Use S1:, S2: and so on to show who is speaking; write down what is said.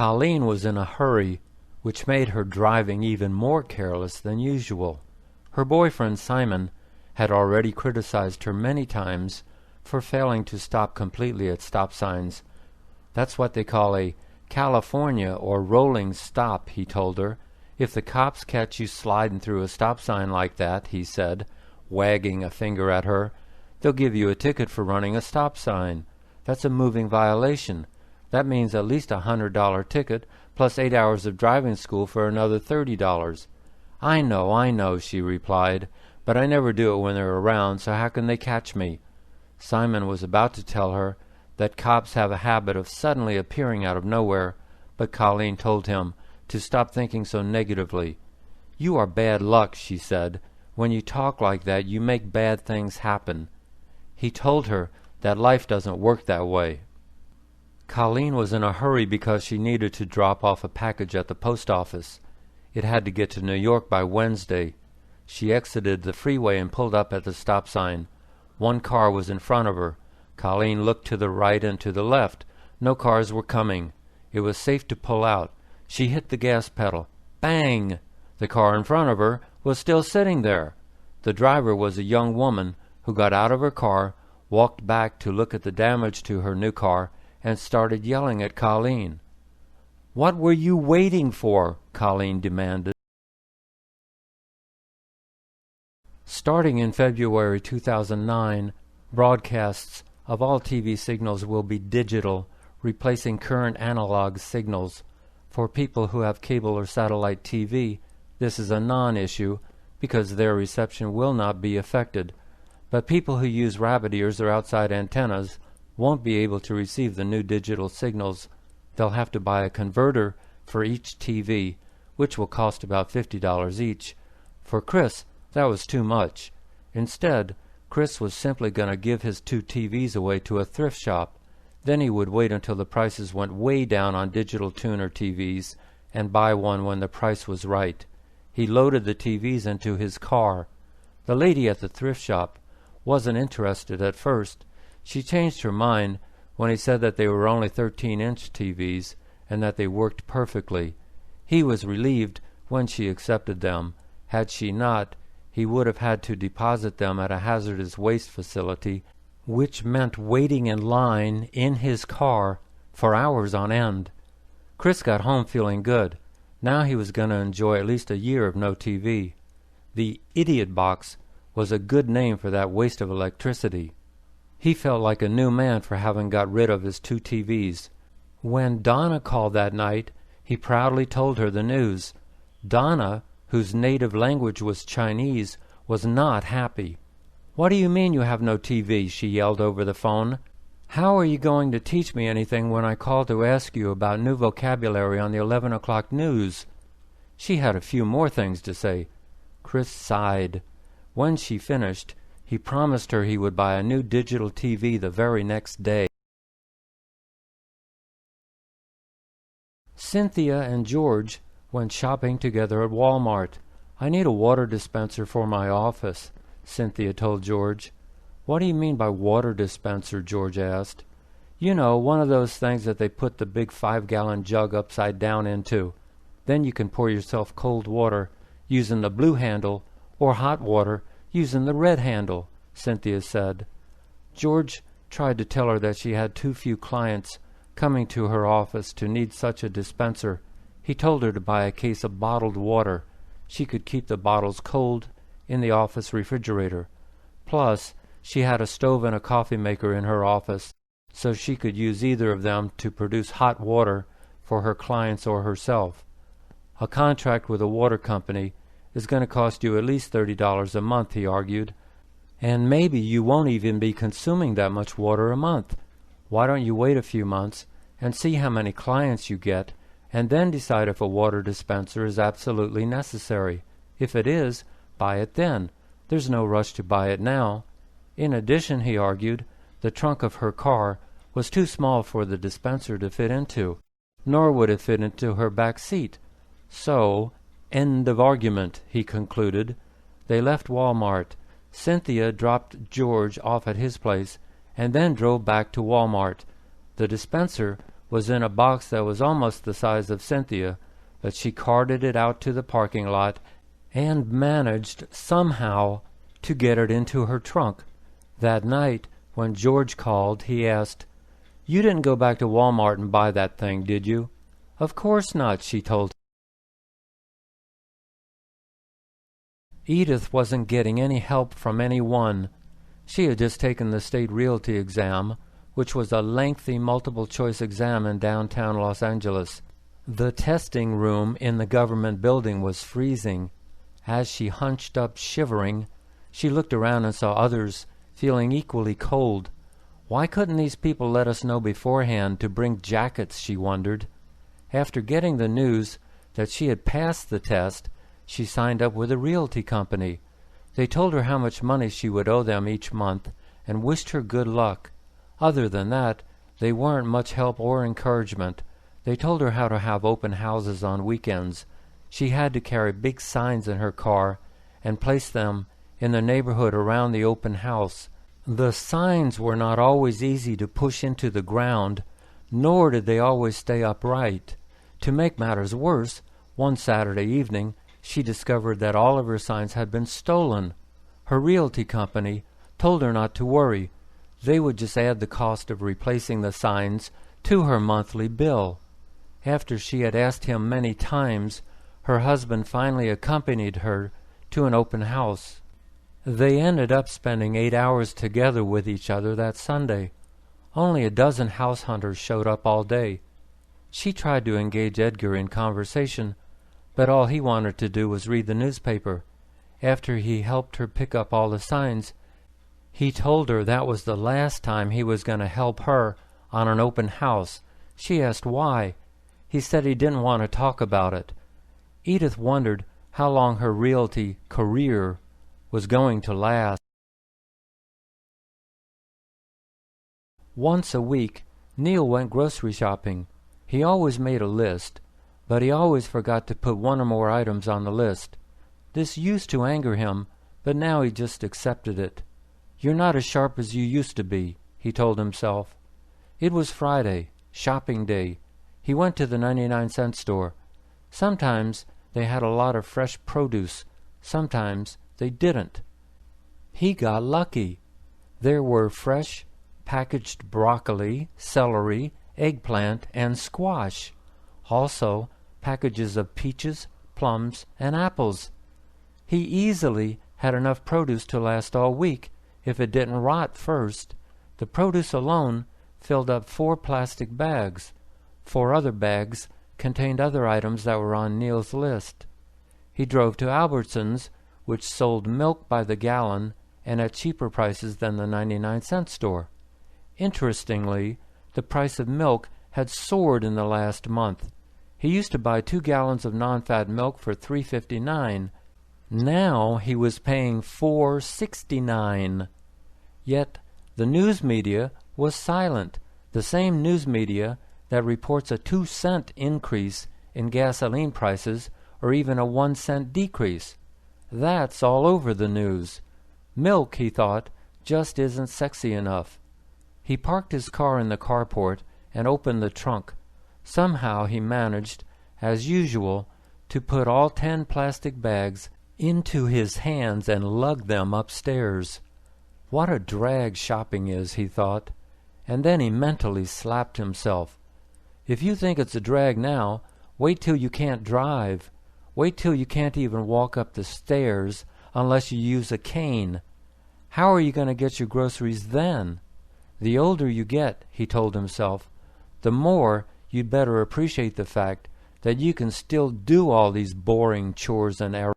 S1: Colleen was in a hurry, which made her driving even more careless than usual. Her boyfriend, Simon, had already criticized her many times for failing to stop completely at stop signs. That's what they call a California or rolling stop, he told her. If the cops catch you sliding through a stop sign like that, he said, wagging a finger at her, they'll give you a ticket for running a stop sign. That's a moving violation. That means at least $100 ticket plus 8 hours of driving school for another $30. I know, she replied, but I never do it when they're around, so how can they catch me? Simon was about to tell her that cops have a habit of suddenly appearing out of nowhere, but Colleen told him to stop thinking so negatively. You are bad luck, she said. When you talk like that, you make bad things happen. He told her that life doesn't work that way. Colleen was in a hurry because she needed to drop off a package at the post office. It had to get to New York by Wednesday. She exited the freeway and pulled up at the stop sign. One car was in front of her. Colleen looked to the right and to the left. No cars were coming. It was safe to pull out. She hit the gas pedal. Bang! The car in front of her was still sitting there. The driver was a young woman who got out of her car, walked back to look at the damage to her new car, and started yelling at Colleen. What were you waiting for? Colleen demanded. Starting in February 2009, broadcasts of all TV signals will be digital, replacing current analog signals. For people who have cable or satellite TV, this is a non-issue because their reception will not be affected. But people who use rabbit ears or outside antennas won't be able to receive the new digital signals. They'll have to buy a converter for each TV, which will cost about $50 each. For Chris, that was too much. Instead, Chris was simply going to give his 2 TVs away to a thrift shop. Then he would wait until the prices went way down on digital tuner TVs and buy one when the price was right. He loaded the TVs into his car. The lady at the thrift shop wasn't interested at first. She changed her mind when he said that they were only 13-inch TVs and that they worked perfectly. He was relieved when she accepted them. Had she not, he would have had to deposit them at a hazardous waste facility, which meant waiting in line in his car for hours on end. Chris got home feeling good. Now he was going to enjoy at least a year of no TV. The Idiot Box was a good name for that waste of electricity. He felt like a new man for having got rid of his 2 TVs. When Donna called that night, he proudly told her the news. Donna, whose native language was Chinese, was not happy. What do you mean you have no TV? She yelled over the phone. How are you going to teach me anything when I call to ask you about new vocabulary on the 11 o'clock news? She had a few more things to say. Chris sighed. When she finished, he promised her he would buy a new digital TV the very next day. Cynthia and George went shopping together at Walmart. I need a water dispenser for my office, Cynthia told George. What do you mean by water dispenser? George asked. You know, one of those things that they put the big 5-gallon jug upside down into. Then you can pour yourself cold water using the blue handle or hot water using the red handle, Cynthia said. George tried to tell her that she had too few clients coming to her office to need such a dispenser. He told her to buy a case of bottled water. She could keep the bottles cold in the office refrigerator. Plus, she had a stove and a coffee maker in her office, so she could use either of them to produce hot water for her clients or herself. A contract with a water company is going to cost you at least $30 a month, he argued, and maybe you won't even be consuming that much water a month. Why don't you wait a few months and see how many clients you get, and then decide if a water dispenser is absolutely necessary. If it is, buy it then. There's no rush to buy it now. In addition, he argued, the trunk of her car was too small for the dispenser to fit into, nor would it fit into her back seat. So, end of argument, he concluded. They left Walmart. Cynthia dropped George off at his place and then drove back to Walmart. The dispenser was in a box that was almost the size of Cynthia, but she carted it out to the parking lot and managed somehow to get it into her trunk. That night, when George called, he asked, "You didn't go back to Walmart and buy that thing, did you?" "Of course not," she told him. Edith wasn't getting any help from anyone. She had just taken the state realty exam, which was a lengthy multiple-choice exam in downtown Los Angeles. The testing room in the government building was freezing. As she hunched up shivering, she looked around and saw others feeling equally cold. Why couldn't these people let us know beforehand to bring jackets, she wondered. After getting the news that she had passed the test, she signed up with a realty company. They told her how much money she would owe them each month and wished her good luck. Other than that, they weren't much help or encouragement. They told her how to have open houses on weekends. She had to carry big signs in her car and place them in the neighborhood around the open house. The signs were not always easy to push into the ground, nor did they always stay upright. To make matters worse, one Saturday evening, she discovered that all of her signs had been stolen. Her realty company told her not to worry. They would just add the cost of replacing the signs to her monthly bill. After she had asked him many times, her husband finally accompanied her to an open house. They ended up spending 8 hours together with each other that Sunday. Only a dozen house hunters showed up all day. She tried to engage Edgar in conversation, but all he wanted to do was read the newspaper. After he helped her pick up all the signs, he told her that was the last time he was going to help her on an open house. She asked why. He said he didn't want to talk about it. Edith wondered how long her realty career was going to last. Once a week, Neil went grocery shopping. He always made a list, but he always forgot to put one or more items on the list. This used to anger him, but now he just accepted it. "You're not as sharp as you used to be," he told himself. It was Friday, shopping day. He went to the 99-cent store. Sometimes they had a lot of fresh produce. Sometimes they didn't. He got lucky. There were fresh, packaged broccoli, celery, eggplant, and squash. Also, packages of peaches, plums, and apples. He easily had enough produce to last all week if it didn't rot first. The produce alone filled up 4 plastic bags. 4 other bags contained other items that were on Neil's list. He drove to Albertsons, which sold milk by the gallon and at cheaper prices than the 99-cent store. Interestingly, the price of milk had soared in the last month. He used to buy 2 gallons of non-fat milk for $3.59. Now he was paying $4.69. Yet the news media was silent. The same news media that reports a 2-cent increase in gasoline prices or even a 1-cent decrease. That's all over the news. Milk, he thought, just isn't sexy enough. He parked his car in the carport and opened the trunk. Somehow he managed, as usual, to put all 10 plastic bags into his hands and lug them upstairs. What a drag shopping is, he thought, and then he mentally slapped himself. If you think it's a drag now, wait till you can't drive. Wait till you can't even walk up the stairs unless you use a cane. How are you going to get your groceries then? The older you get, he told himself, the more you'd better appreciate the fact that you can still do all these boring chores and errands